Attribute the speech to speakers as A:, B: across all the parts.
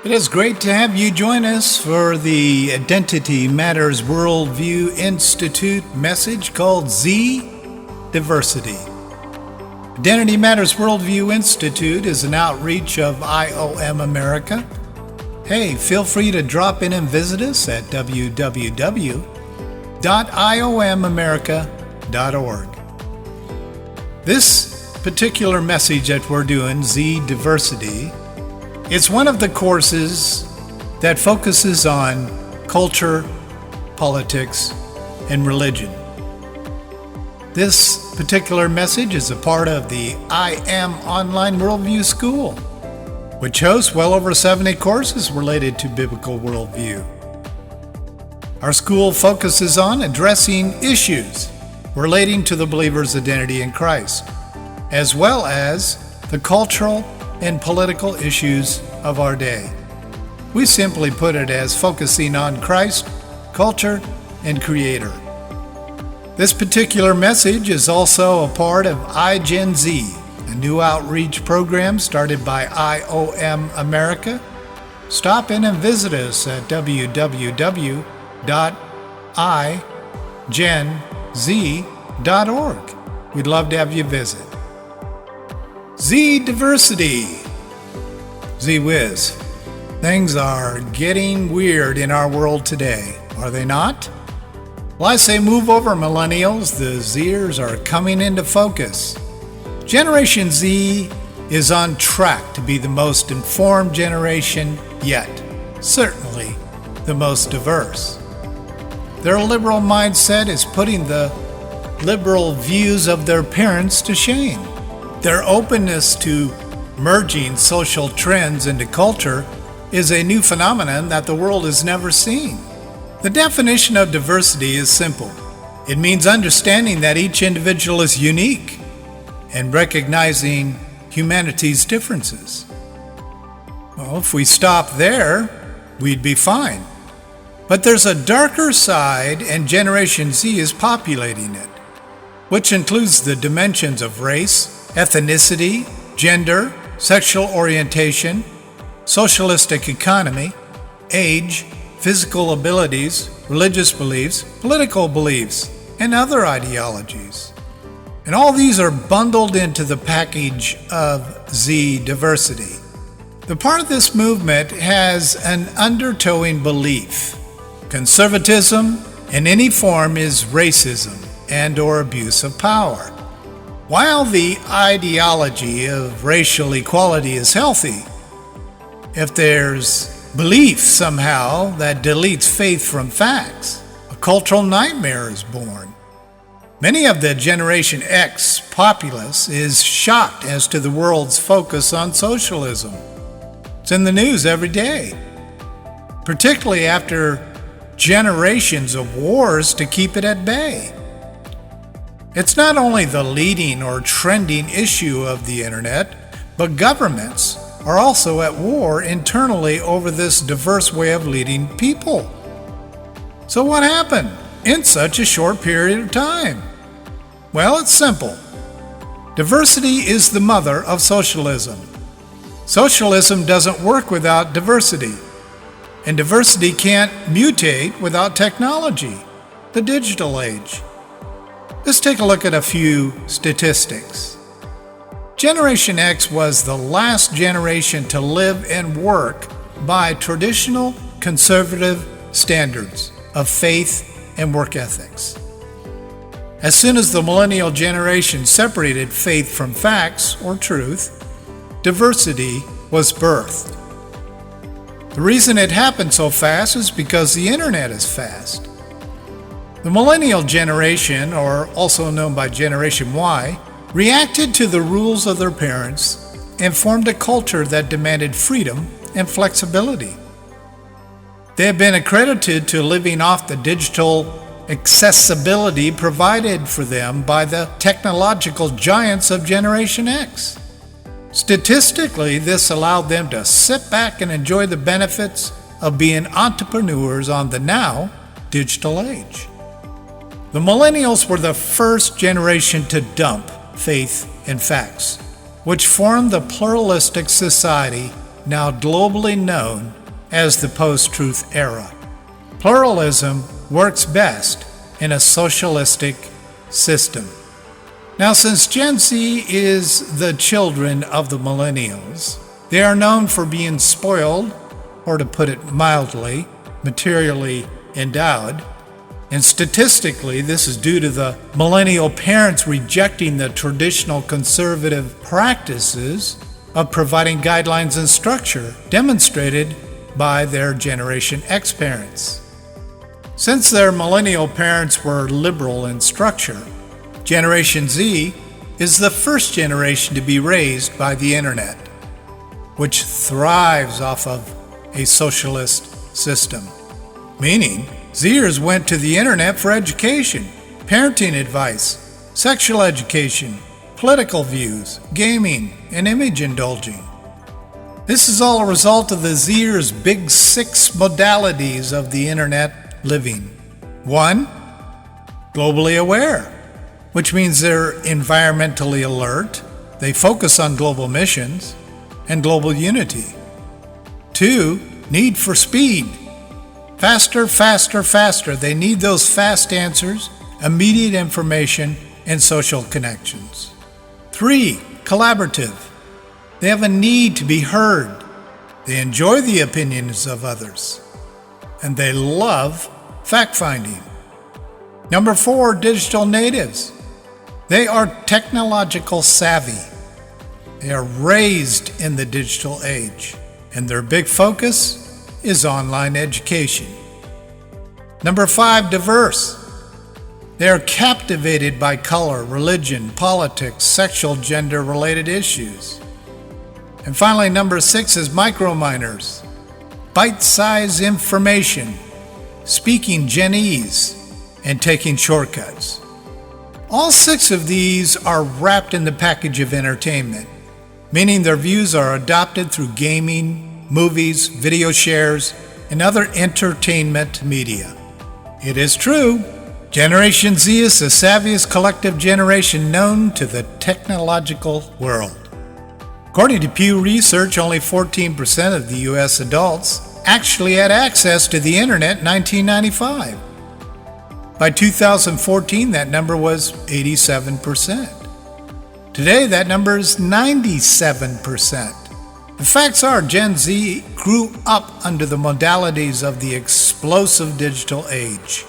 A: It is great to have you join us for the Identity Matters Worldview Institute message called Z Diversity. Identity Matters Worldview Institute is an outreach of IOM America. Hey, feel free to drop in and visit us at www.iomamerica.org. This particular message that we're doing, Z Diversity, it's one of the courses that focuses on culture, politics, and religion. This particular message is a part of the I Am Online Worldview School, which hosts well over 70 courses related to biblical worldview. Our school focuses on addressing issues relating to the believer's identity in Christ, as well as the cultural and political issues of our day. We simply put it as focusing on Christ, culture, and Creator. This particular message is also a part of iGenZ, a new outreach program started by IOM America. Stop in and visit us at www.igenz.org. We'd love to have you visit. Z Diversity. Z-Wiz. Things are getting weird in our world today, are they not? Well, I say move over, millennials. The Zers are coming into focus. Generation Z is on track to be the most informed generation yet, certainly the most diverse. Their liberal mindset is putting the liberal views of their parents to shame. Their openness to merging social trends into culture is a new phenomenon that the world has never seen. The definition of diversity is simple. It means understanding that each individual is unique and recognizing humanity's differences. Well, if we stop there, we'd be fine. But there's a darker side, and Generation Z is populating it, which includes the dimensions of race, ethnicity, gender, sexual orientation, socialistic economy, age, physical abilities, religious beliefs, political beliefs, and other ideologies. And all these are bundled into the package of Z Diversity. The part of this movement has an undertowing belief. Conservatism in any form is racism and/or abuse of power. While the ideology of racial equality is healthy, if there's belief somehow that deletes faith from facts, a cultural nightmare is born. Many of the Generation X populace is shocked as to the world's focus on socialism. It's in the news every day, particularly after generations of wars to keep it at bay. It's not only the leading or trending issue of the internet, but governments are also at war internally over this diverse way of leading people. So what happened in such a short period of time? Well, it's simple. Diversity is the mother of socialism. Socialism doesn't work without diversity, and diversity can't mutate without technology, the digital age. Let's take a look at a few statistics. Generation X was the last generation to live and work by traditional conservative standards of faith and work ethics. As soon as the millennial generation separated faith from facts or truth, diversity was birthed. The reason it happened so fast is because the internet is fast. The millennial generation, or also known by Generation Y, reacted to the rules of their parents and formed a culture that demanded freedom and flexibility. They have been accredited to living off the digital accessibility provided for them by the technological giants of Generation X. Statistically, this allowed them to sit back and enjoy the benefits of being entrepreneurs on the now digital age. The millennials were the first generation to dump faith and facts, which formed the pluralistic society now globally known as the post-truth era. Pluralism works best in a socialistic system. Now, since Gen Z is the children of the millennials, they are known for being spoiled, or to put it mildly, materially endowed. And statistically, this is due to the millennial parents rejecting the traditional conservative practices of providing guidelines and structure demonstrated by their Generation X parents. Since their millennial parents were liberal in structure, Generation Z is the first generation to be raised by the internet, which thrives off of a socialist system, meaning Zers went to the internet for education, parenting advice, sexual education, political views, gaming, and image indulging. This is all a result of the Zers' big 6 modalities of the internet living. 1. Globally aware, which means they're environmentally alert, they focus on global missions, and global unity. 2. Need for speed. Faster, faster, faster. They need those fast answers, immediate information, and social connections. 3. Collaborative. They have a need to be heard. They enjoy the opinions of others. And they love fact-finding. Number 4, digital natives. They are technological savvy. They are raised in the digital age, and their big focus is online education. Number 5, diverse. They are captivated by color, religion, politics, sexual, gender-related issues. And finally, number 6 is microminors. Bite-sized information, speaking Genese, and taking shortcuts. All 6 of these are wrapped in the package of entertainment, meaning their views are adopted through gaming, movies, video shares, and other entertainment media. It is true, Generation Z is the savviest collective generation known to the technological world. According to Pew Research, only 14% of the U.S. adults actually had access to the internet in 1995. By 2014, that number was 87%. Today, that number is 97%. The facts are Gen Z grew up under the modalities of the explosive digital age.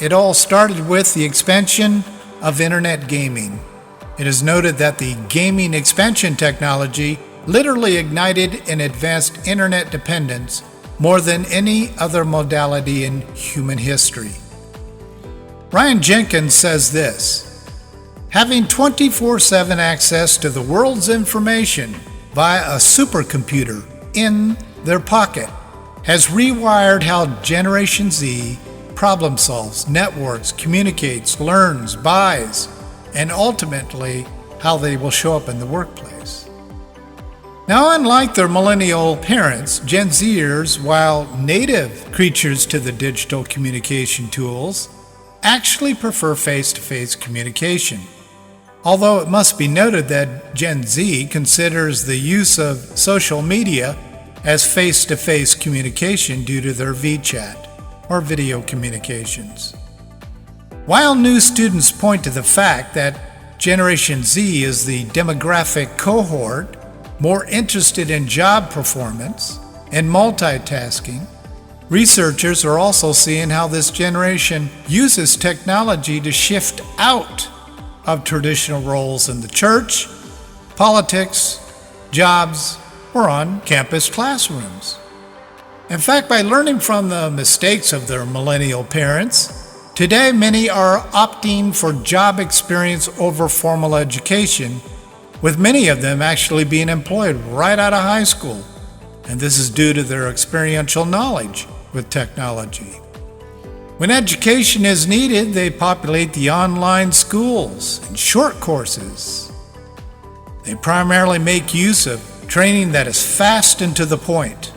A: It all started with the expansion of internet gaming. It is noted that the gaming expansion technology literally ignited and advanced internet dependence more than any other modality in human history. Ryan Jenkins says this: having 24/7 access to the world's information via a supercomputer in their pocket has rewired how Generation Z problem solves, networks, communicates, learns, buys, and ultimately how they will show up in the workplace. Now, unlike their millennial parents, Gen Zers, while native creatures to the digital communication tools, actually prefer face-to-face communication. Although it must be noted that Gen Z considers the use of social media as face-to-face communication due to their VChat, or video communications. While new students point to the fact that Generation Z is the demographic cohort more interested in job performance and multitasking, researchers are also seeing how this generation uses technology to shift out of traditional roles in the church, politics, jobs, or on-campus classrooms. In fact, by learning from the mistakes of their millennial parents, today many are opting for job experience over formal education, with many of them actually being employed right out of high school. And this is due to their experiential knowledge with technology. When education is needed, they populate the online schools and short courses. They primarily make use of training that is fast and to the point.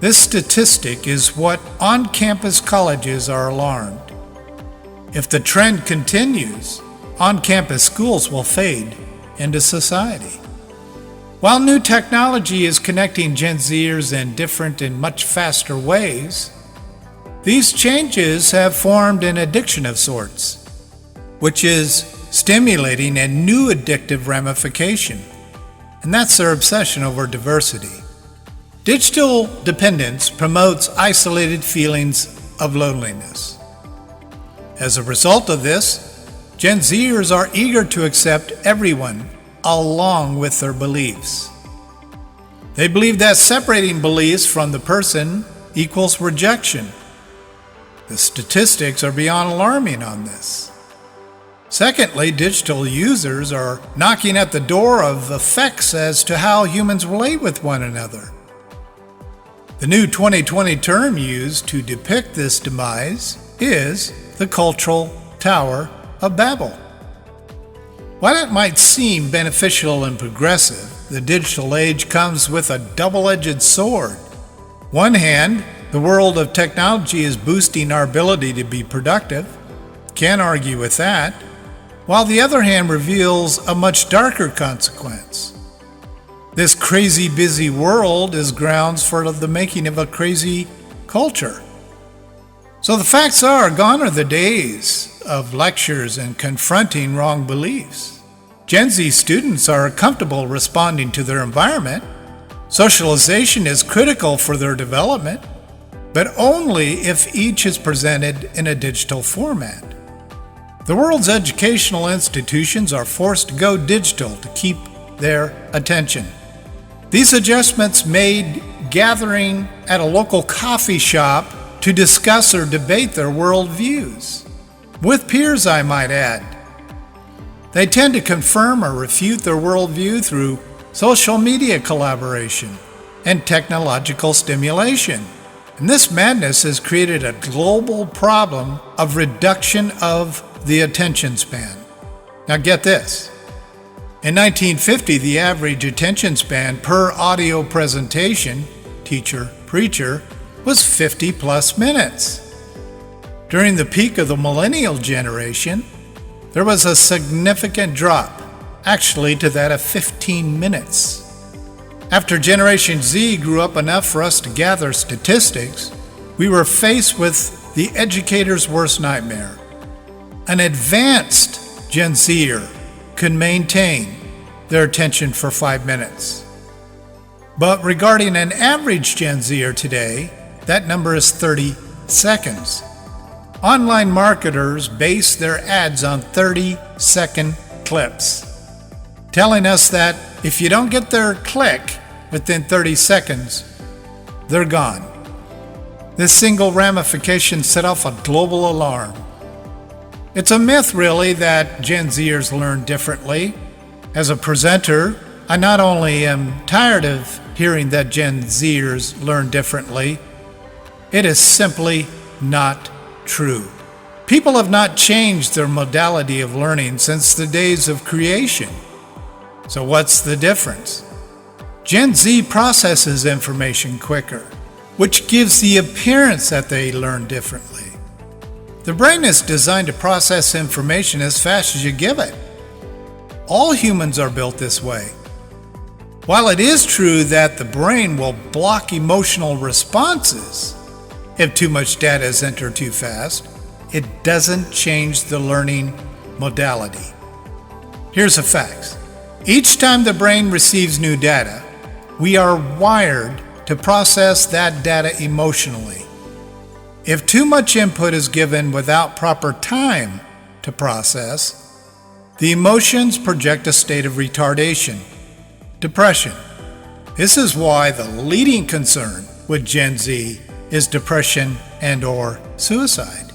A: This statistic is what on-campus colleges are alarmed. If the trend continues, on-campus schools will fade into society. While new technology is connecting Gen Zers in different and much faster ways, these changes have formed an addiction of sorts, which is stimulating a new addictive ramification, and that's their obsession over diversity. Digital dependence promotes isolated feelings of loneliness. As a result of this, Gen Zers are eager to accept everyone along with their beliefs. They believe that separating beliefs from the person equals rejection. The statistics are beyond alarming on this. Secondly, digital users are knocking at the door of effects as to how humans relate with one another. The new 2020 term used to depict this demise is the cultural Tower of Babel. While it might seem beneficial and progressive, the digital age comes with a double-edged sword. One hand, the world of technology is boosting our ability to be productive. Can't argue with that. While the other hand reveals a much darker consequence. This crazy busy world is grounds for the making of a crazy culture. So the facts are, gone are the days of lectures and confronting wrong beliefs. Gen Z students are comfortable responding to their environment. Socialization is critical for their development, but only if each is presented in a digital format. The world's educational institutions are forced to go digital to keep their attention. These adjustments made gathering at a local coffee shop to discuss or debate their worldviews. With peers, I might add. They tend to confirm or refute their worldview through social media collaboration and technological stimulation. And this madness has created a global problem of reduction of the attention span. Now get this. In 1950, the average attention span per audio presentation, teacher, preacher, was 50 plus minutes. During the peak of the millennial generation, there was a significant drop, actually to that of 15 minutes. After Generation Z grew up enough for us to gather statistics, we were faced with the educator's worst nightmare. An advanced Gen Zer could maintain their attention for 5 minutes. But regarding an average Gen Zer today, that number is 30 seconds. Online marketers base their ads on 30-second clips, telling us that if you don't get their click within 30 seconds, they're gone. This single ramification set off a global alarm. It's a myth, really, that Gen Zers learn differently. As a presenter, I not only am tired of hearing that Gen Zers learn differently, it is simply not true. People have not changed their modality of learning since the days of creation. So what's the difference? Gen Z processes information quicker, which gives the appearance that they learn differently. The brain is designed to process information as fast as you give it. All humans are built this way. While it is true that the brain will block emotional responses if too much data is entered too fast, it doesn't change the learning modality. Here's the facts. Each time the brain receives new data, we are wired to process that data emotionally. If too much input is given without proper time to process, the emotions project a state of retardation, depression. This is why the leading concern with Gen Z is depression and/or suicide.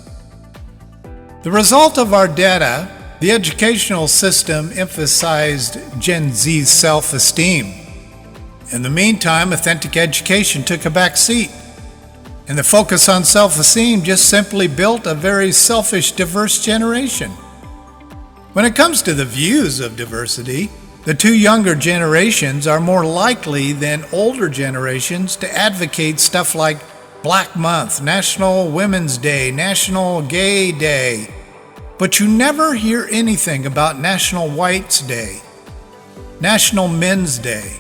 A: The result of our data, the educational system emphasized Gen Z's self-esteem. In the meantime, authentic education took a back seat, and the focus on self-esteem just simply built a very selfish, diverse generation. When it comes to the views of diversity, the two younger generations are more likely than older generations to advocate stuff like Black Month, National Women's Day, National Gay Day, but you never hear anything about National Whites Day, National Men's Day,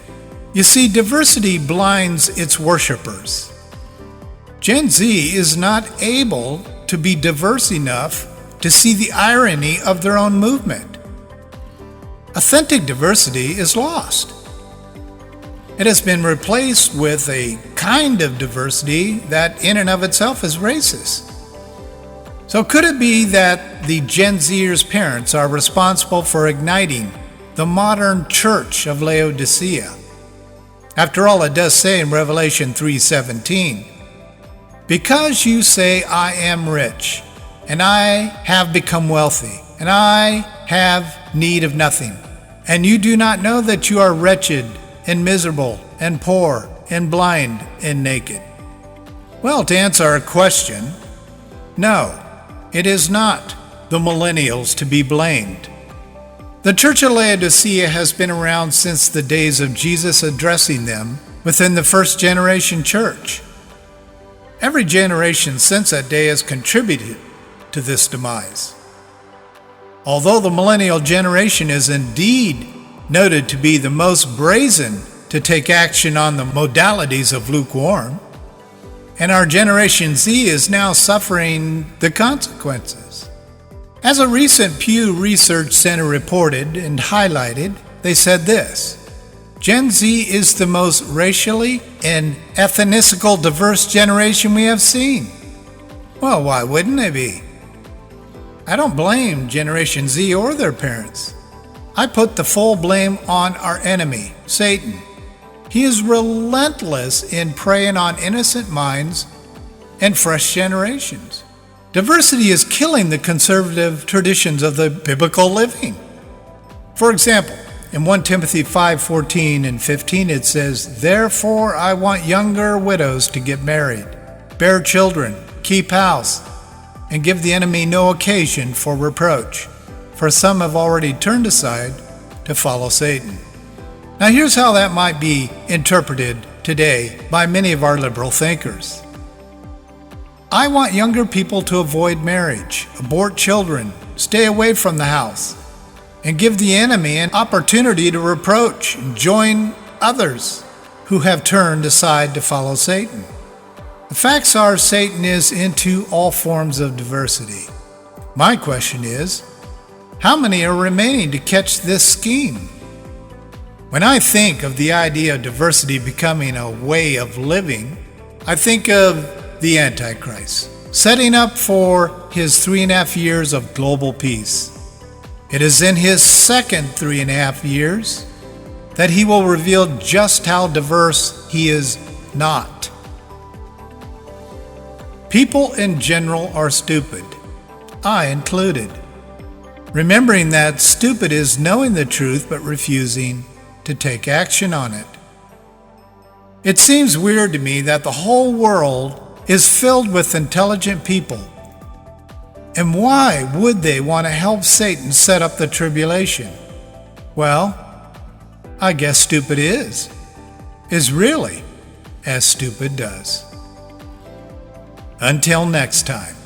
A: You see, diversity blinds its worshipers. Gen Z is not able to be diverse enough to see the irony of their own movement. Authentic diversity is lost. It has been replaced with a kind of diversity that in and of itself is racist. So could it be that the Gen Zers' parents are responsible for igniting the modern church of Laodicea? After all, it does say in Revelation 3:17, "Because you say, 'I am rich, and I have become wealthy, and I have need of nothing,' and you do not know that you are wretched and miserable and poor and blind and naked." Well, to answer our question, no, it is not the millennials to be blamed. The Church of Laodicea has been around since the days of Jesus addressing them within the first generation church. Every generation since that day has contributed to this demise. Although the millennial generation is indeed noted to be the most brazen to take action on the modalities of lukewarm, and our Generation Z is now suffering the consequences. As a recent Pew Research Center reported and highlighted, they said this: Gen Z is the most racially and ethnicical diverse generation we have seen. Well, why wouldn't they be? I don't blame Generation Z or their parents. I put the full blame on our enemy, Satan. He is relentless in preying on innocent minds and fresh generations. Diversity is killing the conservative traditions of the biblical living. For example, in 1 Timothy 5:14 and 15 it says, "Therefore I want younger widows to get married, bear children, keep house, and give the enemy no occasion for reproach, for some have already turned aside to follow Satan." Now here's how that might be interpreted today by many of our liberal thinkers. I want younger people to avoid marriage, abort children, stay away from the house, and give the enemy an opportunity to reproach and join others who have turned aside to follow Satan. The facts are Satan is into all forms of diversity. My question is, how many are remaining to catch this scheme? When I think of the idea of diversity becoming a way of living, I think of the Antichrist setting up for his 3.5 years of global peace. It is in his second 3.5 years that he will reveal just how diverse he is not. People in general are stupid, I included. Remembering that stupid is knowing the truth but refusing to take action on it. It seems weird to me that the whole world is filled with intelligent people. And why would they want to help Satan set up the tribulation? Well, I guess stupid is really as stupid does. Until next time.